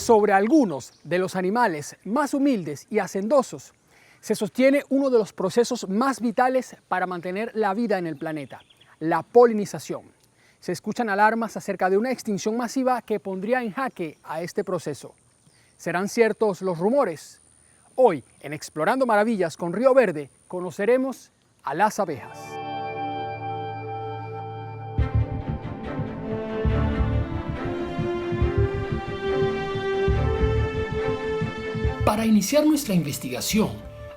Sobre algunos de los animales más humildes y hacendosos se sostiene uno de los procesos más vitales para mantener la vida en el planeta, la polinización. Se escuchan alarmas acerca de una extinción masiva que pondría en jaque a este proceso. ¿Serán ciertos los rumores? Hoy, en Explorando Maravillas con Río Verde, conoceremos a las abejas. Para iniciar nuestra investigación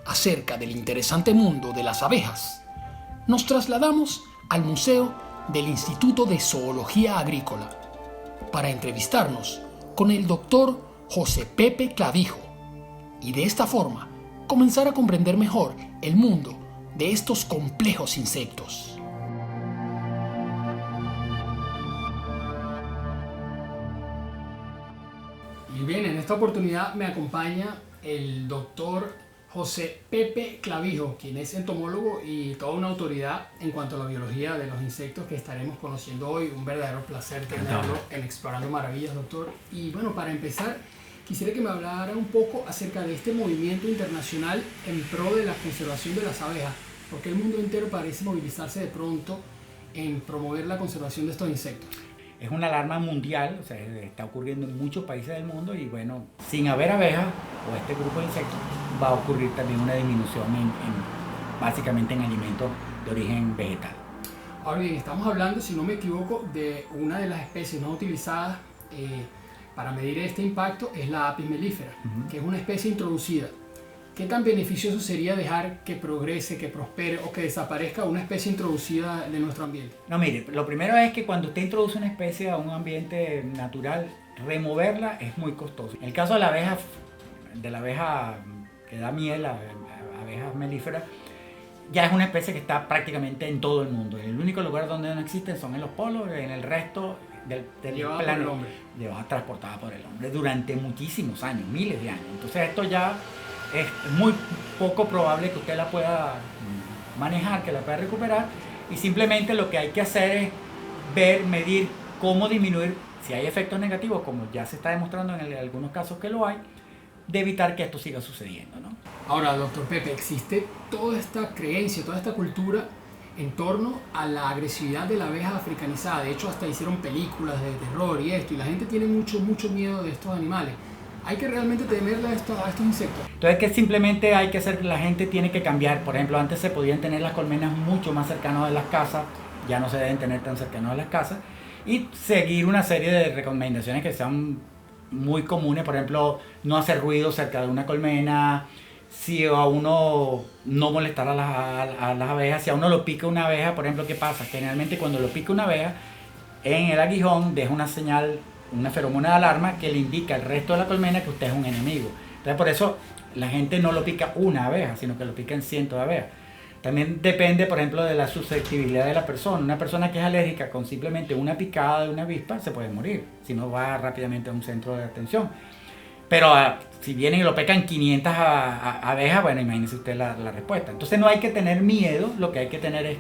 acerca del interesante mundo de las abejas, nos trasladamos al Museo del Instituto de Zoología Agrícola para entrevistarnos con el doctor José Pepe Clavijo y de esta forma comenzar a comprender mejor el mundo de estos complejos insectos. Y bien, en esta oportunidad me acompaña el doctor José Pepe Clavijo, quien es entomólogo y toda una autoridad en cuanto a la biología de los insectos que estaremos conociendo hoy. Un verdadero placer tenerlo en Explorando Maravillas, doctor. Y bueno, para empezar, quisiera que me hablara un poco acerca de este movimiento internacional en pro de la conservación de las abejas, porque el mundo entero parece movilizarse de pronto en promover la conservación de estos insectos. Es una alarma mundial, o sea, está ocurriendo en muchos países del mundo y bueno, sin haber abejas o este grupo de insectos va a ocurrir también una disminución básicamente en alimentos de origen vegetal. Ahora bien, estamos hablando, si no me equivoco, de una de las especies más utilizadas para medir este impacto, es la Apis mellifera, que es una especie introducida. ¿Qué tan beneficioso sería dejar que progrese, que prospere o que desaparezca una especie introducida de nuestro ambiente? No, mire, lo primero es que cuando usted introduce una especie a un ambiente natural, removerla es muy costoso. En el caso de la abeja que da miel, la abeja melífera, ya es una especie que está prácticamente en todo el mundo. El único lugar donde no existen son en los polos, en el resto del planeta. Llevada transportada por el hombre durante muchísimos años, miles de años. Entonces esto ya es muy poco probable que usted la pueda manejar, que la pueda recuperar, y simplemente lo que hay que hacer es ver, medir cómo disminuir, si hay efectos negativos, como ya se está demostrando en algunos casos que lo hay, de evitar que esto siga sucediendo, ¿no? Ahora, doctor Pepe, existe toda esta creencia, toda esta cultura en torno a la agresividad de la abeja africanizada. De hecho, hasta hicieron películas de terror y esto, y la gente tiene mucho miedo de estos animales. ¿Hay que realmente temerle a estos insectos? Entonces, que simplemente hay que hacer, la gente tiene que cambiar. Por ejemplo, antes se podían tener las colmenas mucho más cercanas de las casas, ya no se deben tener tan cercanos a las casas, y seguir una serie de recomendaciones que sean muy comunes. Por ejemplo, no hacer ruido cerca de una colmena, si a uno no molestar a las abejas, si a uno lo pica una abeja, por ejemplo, ¿qué pasa? Generalmente cuando lo pica una abeja, en el aguijón deja una señal, una feromona de alarma que le indica al resto de la colmena que usted es un enemigo. Entonces por eso la gente no lo pica una abeja, sino que lo pica en cientos de abejas. También depende, por ejemplo, de la susceptibilidad de la persona. Una persona que es alérgica con simplemente una picada de una avispa se puede morir, si no va rápidamente a un centro de atención. Pero si vienen y lo pican 500 abejas, bueno, imagínese usted la respuesta. Entonces no hay que tener miedo, lo que hay que tener es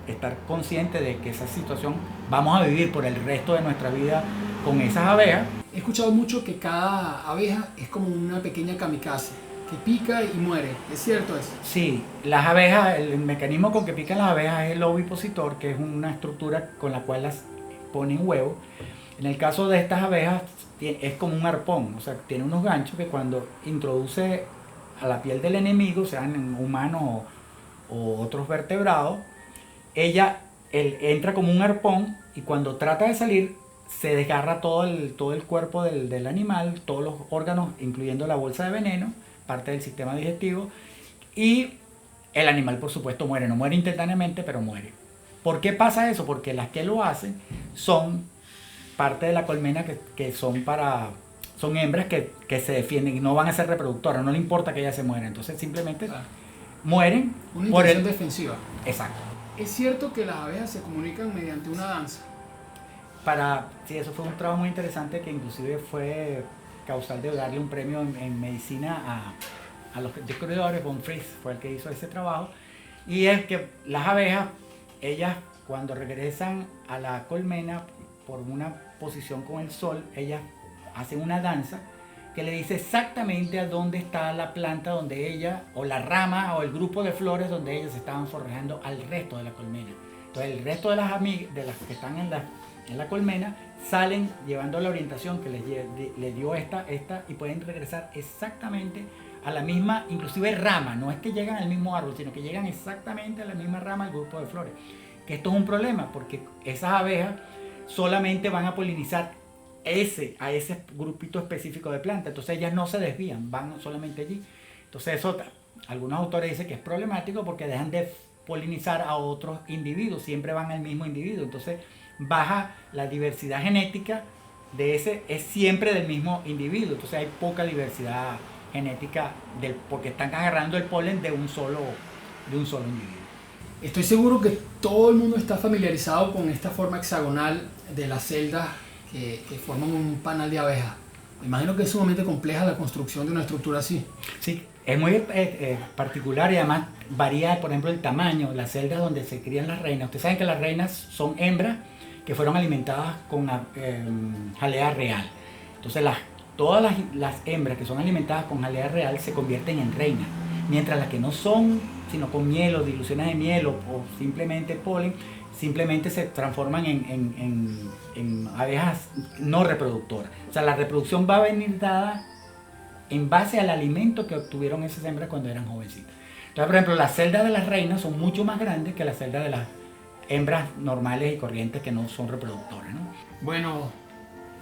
estar consciente de que esa situación vamos a vivir por el resto de nuestra vida con esas abejas. He escuchado mucho que cada abeja es como una pequeña kamikaze, que pica y muere. ¿Es cierto eso? Sí, las abejas, el mecanismo con que pican las abejas es el ovipositor, que es una estructura con la cual las ponen huevos. En el caso de estas abejas es como un arpón, o sea, tiene unos ganchos que cuando introduce a la piel del enemigo, sean humanos o otros vertebrados, ella entra como un arpón y cuando trata de salir se desgarra todo el cuerpo del animal, todos los órganos, incluyendo la bolsa de veneno, parte del sistema digestivo, y el animal por supuesto muere, no muere instantáneamente, pero muere. ¿Por qué pasa eso? Porque las que lo hacen son parte de la colmena que son hembras que se defienden y no van a ser reproductoras, no le importa que ellas se mueran, entonces simplemente mueren. Una intención defensiva. Exacto. ¿Es cierto que las abejas se comunican mediante una danza? Sí, eso fue un trabajo muy interesante que inclusive fue causal de darle un premio en medicina a los descubridores. Von Fries fue el que hizo ese trabajo, y es que las abejas, ellas cuando regresan a la colmena por una posición con el sol, ellas hacen una danza que le dice exactamente a dónde está la planta donde ella, o la rama, o el grupo de flores donde ellas estaban forrajando al resto de la colmena. Entonces el resto de las que están en la colmena salen llevando la orientación que les dio esta, y pueden regresar exactamente a la misma, inclusive rama. No es que llegan al mismo árbol, sino que llegan exactamente a la misma rama, al grupo de flores. Que esto es un problema, porque esas abejas solamente van a polinizar a ese grupito específico de plantas. Entonces ellas no se desvían, van solamente allí. Entonces eso, algunos autores dicen que es problemático porque dejan de polinizar a otros individuos, siempre van al mismo individuo. Entonces baja la diversidad genética de ese, es siempre del mismo individuo. Entonces hay poca diversidad genética porque están agarrando el polen de un solo individuo. Estoy seguro que todo el mundo está familiarizado con esta forma hexagonal de las celdas que forman un panal de abejas. Me imagino que es sumamente compleja la construcción de una estructura así. Sí, es muy particular y además varía, por ejemplo, el tamaño, las celdas donde se crían las reinas. Ustedes saben que las reinas son hembras que fueron alimentadas con jalea real. Entonces todas las hembras que son alimentadas con jalea real se convierten en reinas, mientras las que no son, sino con miel o diluciones de miel o simplemente polen, simplemente se transforman en abejas no reproductoras. O sea, la reproducción va a venir dada en base al alimento que obtuvieron esas hembras cuando eran jovencitas. Entonces, por ejemplo, las celdas de las reinas son mucho más grandes que las celdas de las hembras normales y corrientes que no son reproductoras, ¿no? Bueno,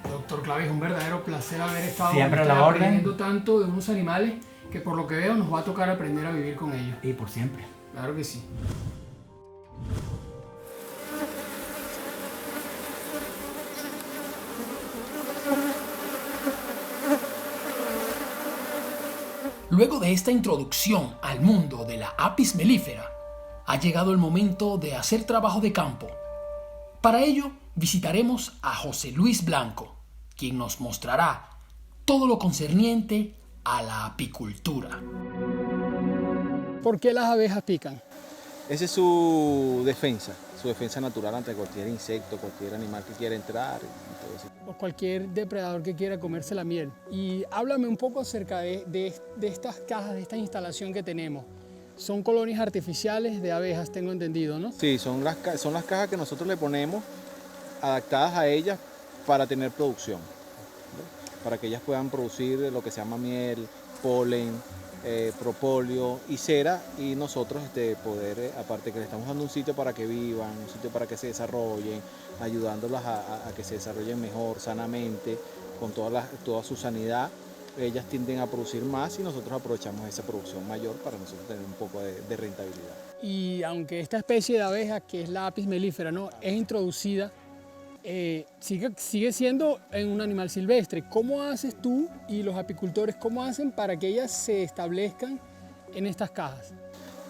doctor Clavijo, un verdadero placer haber estado aprendiendo tanto de unos animales que por lo que veo nos va a tocar aprender a vivir con ellos. Y por siempre. Claro que sí. Luego de esta introducción al mundo de la Apis mellifera, ha llegado el momento de hacer trabajo de campo. Para ello, visitaremos a José Luis Blanco, quien nos mostrará todo lo concerniente a la apicultura. ¿Por qué las abejas pican? Esa es su defensa natural ante cualquier insecto, cualquier animal que quiera entrar y todo eso. O cualquier depredador que quiera comerse la miel. Y háblame un poco acerca de estas cajas, de esta instalación que tenemos. Son colonias artificiales de abejas, tengo entendido, ¿no? Sí, son las cajas que nosotros le ponemos adaptadas a ellas para tener producción, ¿no? Para que ellas puedan producir lo que se llama miel, polen, propóleo y cera, y nosotros poder, aparte que le estamos dando un sitio para que vivan, un sitio para que se desarrollen, ayudándolas a que se desarrollen mejor, sanamente, con toda su sanidad, ellas tienden a producir más y nosotros aprovechamos esa producción mayor para nosotros tener un poco de rentabilidad. Y aunque esta especie de abeja, que es la Apis mellifera, ¿no?, es introducida, sigue siendo en un animal silvestre. ¿Cómo haces tú y los apicultores, cómo hacen para que ellas se establezcan en estas cajas?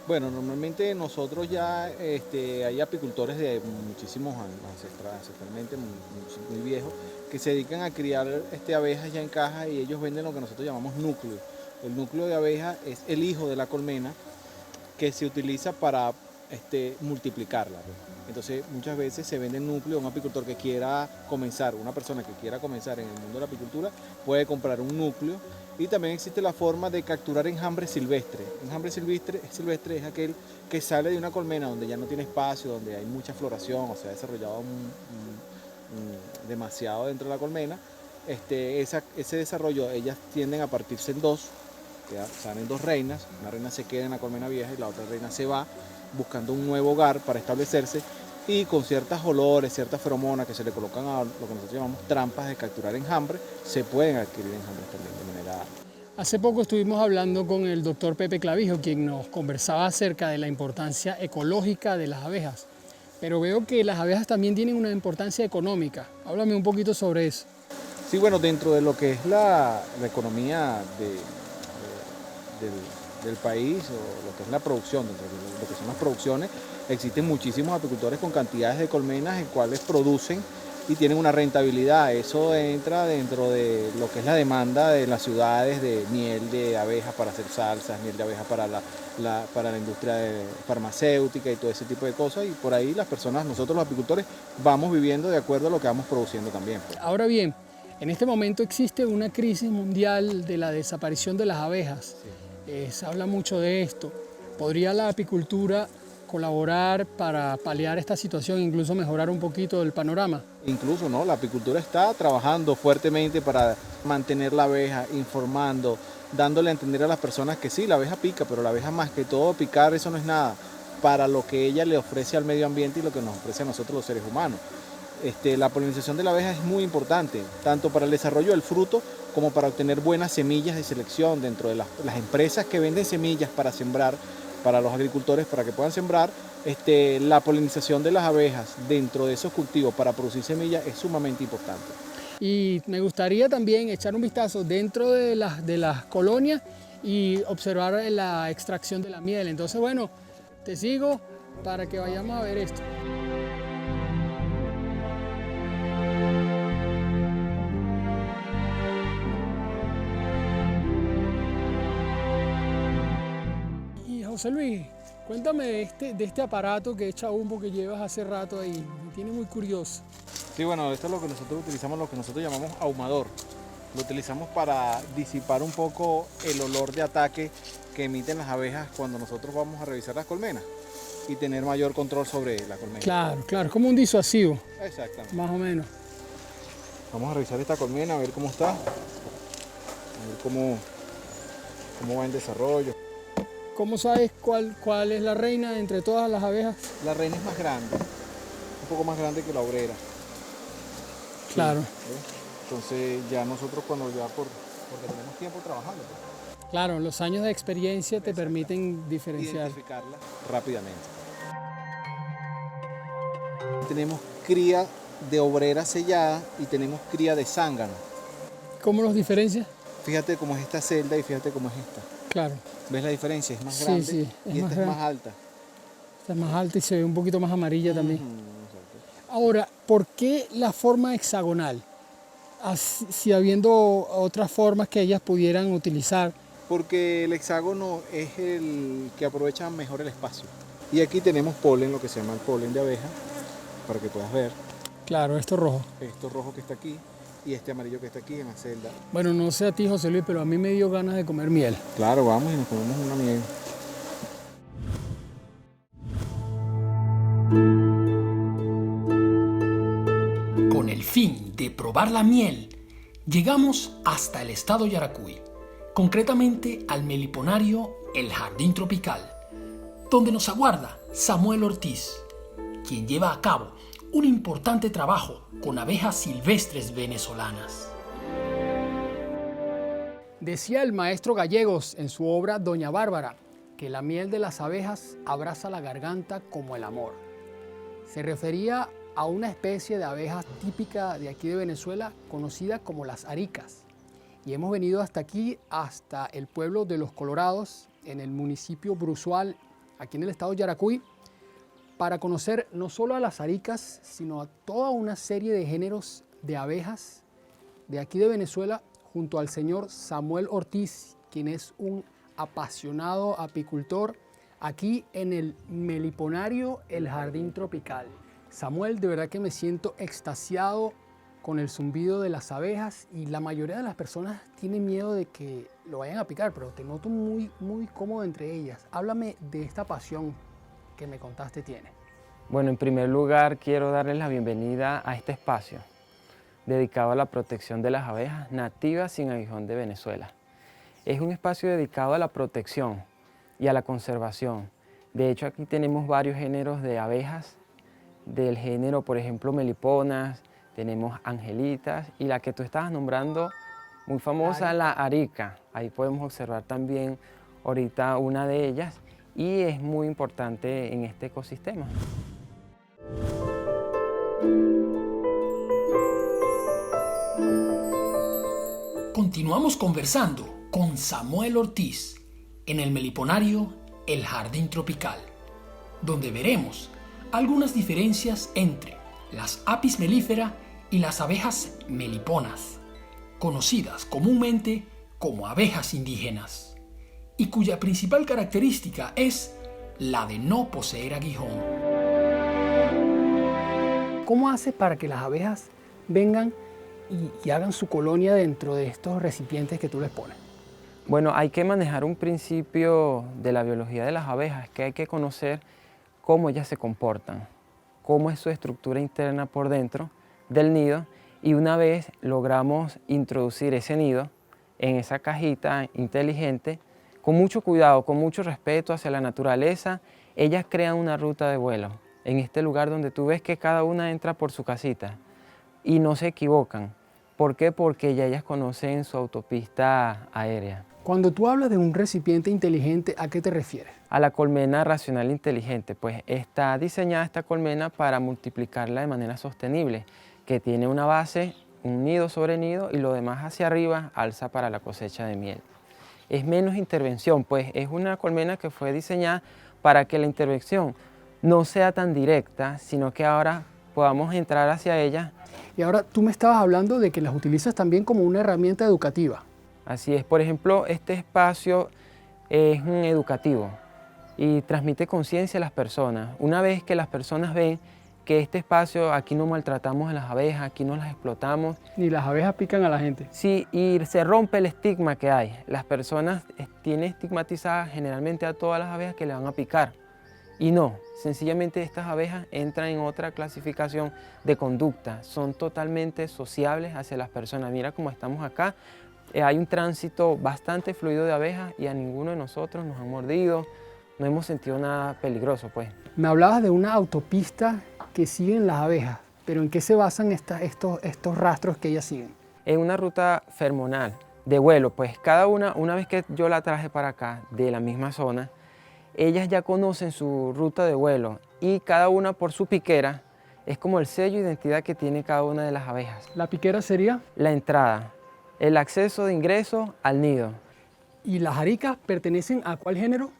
Bueno, normalmente nosotros ya hay apicultores de muchísimos años, ancestralmente muy viejos, que se dedican a criar abejas ya en cajas, y ellos venden lo que nosotros llamamos núcleo. El núcleo de abeja es el hijo de la colmena que se utiliza para multiplicarla. Entonces muchas veces se vende el núcleo. Un apicultor que quiera comenzar, una persona que quiera comenzar en el mundo de la apicultura puede comprar un núcleo. Y también existe la forma de capturar enjambre silvestre. Enjambre silvestre es aquel que sale de una colmena donde ya no tiene espacio, donde hay mucha floración, o sea, ha desarrollado demasiado dentro de la colmena. Ese desarrollo, ellas tienden a partirse en dos, salen dos reinas. Una reina se queda en la colmena vieja y la otra reina se va buscando un nuevo hogar para establecerse, y con ciertas olores, ciertas feromonas que se le colocan a lo que nosotros llamamos trampas de capturar enjambre, se pueden adquirir enjambres también de manera... Hace poco estuvimos hablando con el doctor Pepe Clavijo, quien nos conversaba acerca de la importancia ecológica de las abejas. Pero veo que las abejas también tienen una importancia económica. Háblame un poquito sobre eso. Sí, bueno, dentro de lo que es la economía del país, o lo que es la producción, dentro de lo que son las producciones, existen muchísimos apicultores con cantidades de colmenas en cuales producen y tienen una rentabilidad. Eso entra dentro de lo que es la demanda de las ciudades de miel de abejas para hacer salsas, miel de abejas para la industria farmacéutica y todo ese tipo de cosas, y por ahí las personas, nosotros los apicultores, vamos viviendo de acuerdo a lo que vamos produciendo también. Ahora bien, En este momento existe una crisis mundial de la desaparición de las abejas. Se habla mucho de esto. ¿Podría la apicultura colaborar para paliar esta situación, incluso mejorar un poquito el panorama? Incluso, ¿no? La apicultura está trabajando fuertemente para mantener la abeja, informando, dándole a entender a las personas que sí, la abeja pica, pero la abeja más que todo picar, eso no es nada para lo que ella le ofrece al medio ambiente y lo que nos ofrece a nosotros los seres humanos. La polinización de la abeja es muy importante, tanto para el desarrollo del fruto como para obtener buenas semillas de selección dentro de las empresas que venden semillas para sembrar, para los agricultores, para que puedan sembrar. La polinización de las abejas dentro de esos cultivos para producir semillas es sumamente importante. Y me gustaría también echar un vistazo dentro de las colonias y observar la extracción de la miel. Entonces, bueno, te sigo para que vayamos a ver esto. Y José Luis, cuéntame de este aparato que echa humo que llevas hace rato ahí. Me tiene muy curioso. Sí, bueno, esto es lo que nosotros utilizamos, lo que nosotros llamamos ahumador. Lo utilizamos para disipar un poco el olor de ataque que emiten las abejas cuando nosotros vamos a revisar las colmenas y tener mayor control sobre la colmena. Claro, claro, es como un disuasivo. Exactamente. Más o menos. Vamos a revisar esta colmena, a ver cómo está, a ver cómo va en desarrollo. ¿Cómo sabes cuál es la reina entre todas las abejas? La reina es más grande, un poco más grande que la obrera. Claro. ¿Sí? Entonces ya nosotros porque tenemos tiempo trabajando. Pues. Claro, los años de experiencia te permiten diferenciar. Identificarla rápidamente. Tenemos cría de obrera sellada y tenemos cría de zángano. ¿Cómo los diferencias? Fíjate cómo es esta celda y fíjate cómo es esta. Claro. ¿Ves la diferencia? Es más grande Sí, y esta es más alta. Esta es más alta y se ve un poquito más amarilla también. Ahora, ¿por qué la forma hexagonal? Si habiendo otras formas que ellas pudieran utilizar. Porque el hexágono es el que aprovecha mejor el espacio. Y aquí tenemos polen, lo que se llama el polen de abeja, para que puedas ver. Claro, esto rojo. Esto rojo que está aquí y este amarillo que está aquí en la celda. Bueno, no sé a ti, José Luis, pero a mí me dio ganas de comer miel. Claro, vamos y nos comemos una miel. Con el fin de probar la miel, llegamos hasta el estado Yaracuy, concretamente al meliponario El Jardín Tropical, donde nos aguarda Samuel Ortiz, quien lleva a cabo un importante trabajo con abejas silvestres venezolanas. Decía el maestro Gallegos en su obra Doña Bárbara que la miel de las abejas abraza la garganta como el amor. Se refería a una especie de abeja típica de aquí de Venezuela conocida como las aricas. Y hemos venido hasta aquí, hasta el pueblo de Los Colorados, en el municipio Bruzual, aquí en el estado de Yaracuy, para conocer no solo a las aricas, sino a toda una serie de géneros de abejas de aquí de Venezuela, junto al señor Samuel Ortiz, quien es un apasionado apicultor aquí en el meliponario El Jardín Tropical. Samuel, de verdad que me siento extasiado con el zumbido de las abejas y la mayoría de las personas tienen miedo de que lo vayan a picar, pero te noto muy cómodo entre ellas. Háblame de esta pasión que me contaste tiene. Bueno, en primer lugar quiero darles la bienvenida a este espacio dedicado a la protección de las abejas nativas sin aguijón de Venezuela. Es un espacio dedicado a la protección y a la conservación. De hecho, aquí tenemos varios géneros de abejas, del género, por ejemplo, meliponas, tenemos angelitas y la que tú estabas nombrando, muy famosa, la arica. Ahí podemos observar también ahorita una de ellas y es muy importante en este ecosistema. Continuamos conversando con Samuel Ortiz en el meliponario El Jardín Tropical, donde veremos algunas diferencias entre las Apis mellifera y las abejas meliponas, conocidas comúnmente como abejas indígenas, y cuya principal característica es la de no poseer aguijón. ¿Cómo haces para que las abejas vengan y hagan su colonia dentro de estos recipientes que tú les pones? Bueno, hay que manejar un principio de la biología de las abejas, que hay que conocer cómo ellas se comportan, cómo es su estructura interna por dentro del nido, y una vez logramos introducir ese nido en esa cajita inteligente, con mucho cuidado, con mucho respeto hacia la naturaleza, ellas crean una ruta de vuelo en este lugar donde tú ves que cada una entra por su casita y no se equivocan. ¿Por qué? Porque ya ellas conocen su autopista aérea. Cuando tú hablas de un recipiente inteligente, ¿a qué te refieres? A la colmena racional inteligente, pues está diseñada esta colmena para multiplicarla de manera sostenible, que tiene una base, un nido sobre nido, y lo demás hacia arriba alza para la cosecha de miel. Es menos intervención, pues es una colmena que fue diseñada para que la intervención no sea tan directa, sino que ahora podamos entrar hacia ella. Y ahora tú me estabas hablando de que las utilizas también como una herramienta educativa. Así es, por ejemplo, este espacio es un educativo y transmite conciencia a las personas. Una vez que las personas ven que este espacio, aquí no maltratamos a las abejas, aquí no las explotamos. Ni las abejas pican a la gente. Sí, y se rompe el estigma que hay. Las personas tienen estigmatizadas generalmente a todas las abejas que le van a picar. Y no, sencillamente estas abejas entran en otra clasificación de conducta. Son totalmente sociables hacia las personas. Mira cómo estamos acá. Hay un tránsito bastante fluido de abejas y a ninguno de nosotros nos han mordido. No hemos sentido nada peligroso, pues. Me hablabas de una autopista que siguen las abejas, pero ¿en qué se basan estos rastros que ellas siguen? En una ruta feromonal de vuelo, pues cada una vez que yo la traje para acá, de la misma zona, ellas ya conocen su ruta de vuelo y cada una por su piquera es como el sello de identidad que tiene cada una de las abejas. ¿La piquera sería? La entrada, el acceso de ingreso al nido. ¿Y las aricas pertenecen a cuál género?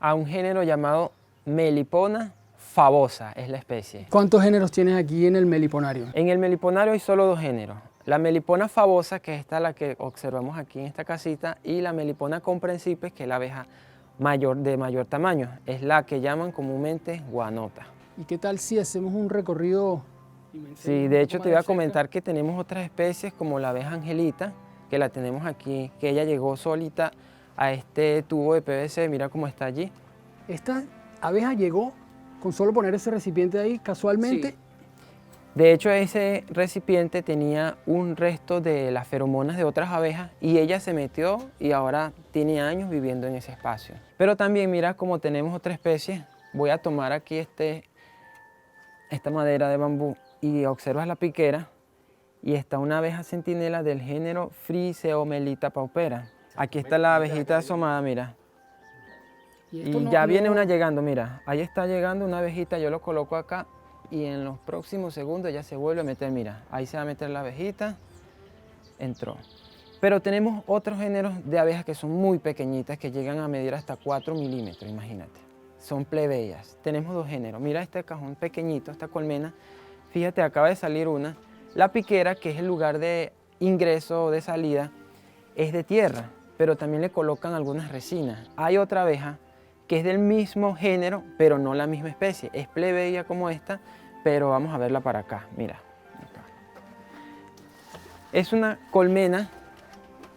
A un género llamado Melipona favosa, es la especie. ¿Cuántos géneros tienes aquí en el meliponario? En el meliponario hay solo dos géneros. La Melipona favosa, que es esta la que observamos aquí en esta casita, y la Melipona comprensipes, que es la abeja de mayor tamaño. Es la que llaman comúnmente guanota. ¿Y qué tal si hacemos un recorrido? Sí, de hecho te iba a comentar que tenemos otras especies como la abeja angelita, que la tenemos aquí, que ella llegó solita a este tubo de PVC, mira cómo está allí. Esta abeja llegó con solo poner ese recipiente ahí casualmente. Sí. De hecho, ese recipiente tenía un resto de las feromonas de otras abejas y ella se metió y ahora tiene años viviendo en ese espacio. Pero también mira como tenemos otra especie. Voy a tomar aquí esta madera de bambú y observas la piquera y está una abeja centinela del género Friseomelita paupera. Aquí está la abejita asomada, mira. Y ya viene una llegando, mira. Ahí está llegando una abejita, yo lo coloco acá y en los próximos segundos ya se vuelve a meter, mira. Ahí se va a meter la abejita, entró. Pero tenemos otros géneros de abejas que son muy pequeñitas, que llegan a medir hasta 4 milímetros, imagínate. Son plebeyas. Tenemos dos géneros. Mira este cajón pequeñito, esta colmena. Fíjate, acaba de salir una. La piquera, que es el lugar de ingreso o de salida, es de tierra, pero también le colocan algunas resinas. Hay otra abeja que es del mismo género, pero no la misma especie. Es plebeya como esta, pero vamos a verla para acá. Mira. Acá. Es una colmena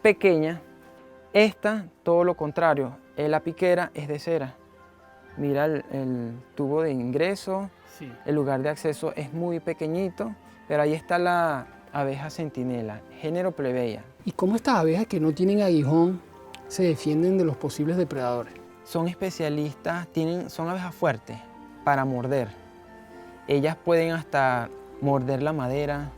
pequeña. Esta, todo lo contrario. La piquera es de cera. Mira el tubo de ingreso. Sí. El lugar de acceso es muy pequeñito, pero ahí está la abeja centinela, género plebeya. ¿Y cómo estas abejas que no tienen aguijón se defienden de los posibles depredadores? Son especialistas, son abejas fuertes para morder. Ellas pueden hasta morder la madera,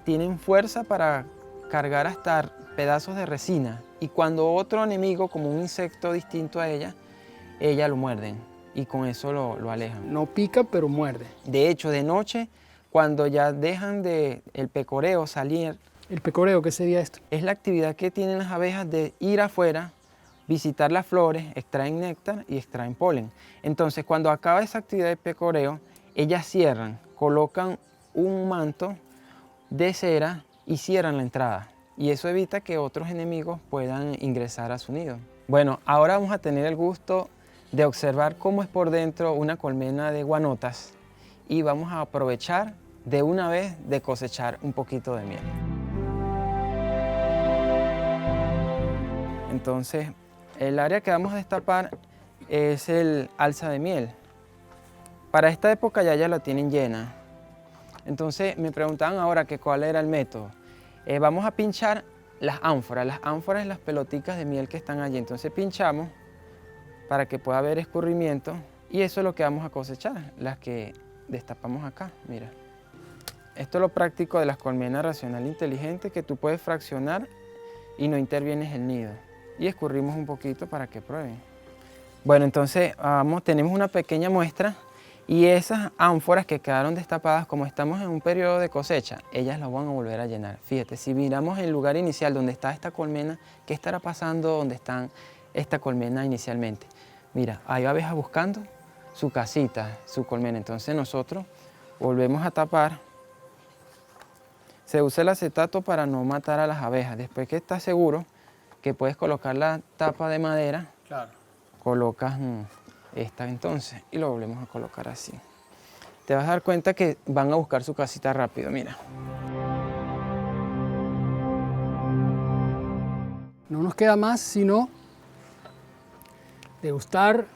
tienen fuerza para cargar hasta pedazos de resina. Y cuando otro enemigo, como un insecto distinto a ellas lo muerden y con eso lo alejan. No pica, pero muerde. De hecho, de noche, cuando ya dejan el pecoreo salir. ¿El pecoreo qué sería esto? Es la actividad que tienen las abejas de ir afuera, visitar las flores, extraen néctar y extraen polen. Entonces, cuando acaba esa actividad de pecoreo, ellas cierran, colocan un manto de cera y cierran la entrada. Y eso evita que otros enemigos puedan ingresar a su nido. Bueno, ahora vamos a tener el gusto de observar cómo es por dentro una colmena de guanotas y vamos a aprovechar de una vez de cosechar un poquito de miel. Entonces, el área que vamos a destapar es el alza de miel. Para esta época ya la tienen llena. Entonces, me preguntaban ahora que cuál era el método. Vamos a pinchar las ánforas es las peloticas de miel que están allí. Entonces, pinchamos para que pueda haber escurrimiento y eso es lo que vamos a cosechar, las que destapamos acá, mira. Esto es lo práctico de las colmenas racional inteligente, que tú puedes fraccionar y no intervienes el nido. Y escurrimos un poquito para que prueben. Bueno, entonces tenemos una pequeña muestra y esas ánforas que quedaron destapadas, como estamos en un periodo de cosecha, ellas las van a volver a llenar. Fíjate, si miramos el lugar inicial donde está esta colmena, ¿qué estará pasando donde están esta colmena inicialmente? Mira, hay abejas buscando su casita, su colmena. Entonces nosotros volvemos a tapar. Se usa el acetato para no matar a las abejas. Después que estás seguro que puedes colocar la tapa de madera, Claro. colocas esta entonces y lo volvemos a colocar así. Te vas a dar cuenta que van a buscar su casita rápido, mira. No nos queda más sino degustar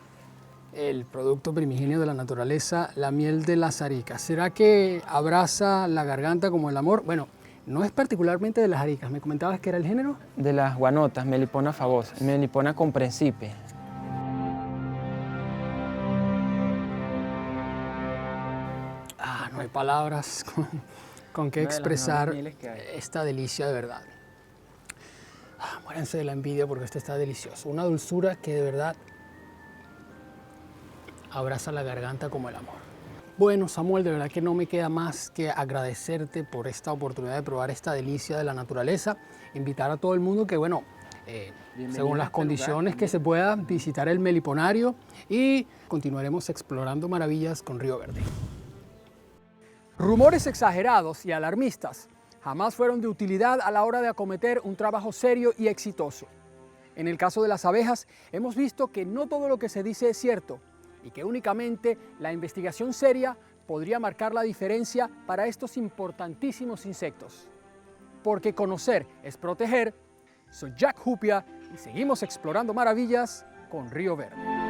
el producto primigenio de la naturaleza, la miel de las aricas. ¿Será que abraza la garganta como el amor? Bueno, no es particularmente de las aricas. ¿Me comentabas que era el género? De las guanotas, Melipona favosa, Melipona comprensipe. No hay palabras con qué Una de las expresar mejores mieles que hay. esta delicia de verdad. Muéranse de la envidia porque este está delicioso. Una dulzura que de verdad abraza la garganta como el amor. Bueno, Samuel, de verdad que no me queda más que agradecerte por esta oportunidad de probar esta delicia de la naturaleza. Invitar a todo el mundo que, bueno, según las condiciones que se pueda, visitar el meliponario y continuaremos explorando maravillas con Río Verde. Rumores exagerados y alarmistas jamás fueron de utilidad a la hora de acometer un trabajo serio y exitoso. En el caso de las abejas, hemos visto que no todo lo que se dice es cierto y que únicamente la investigación seria podría marcar la diferencia para estos importantísimos insectos. Porque conocer es proteger. Soy Jack Hupia y seguimos explorando maravillas con Río Verde.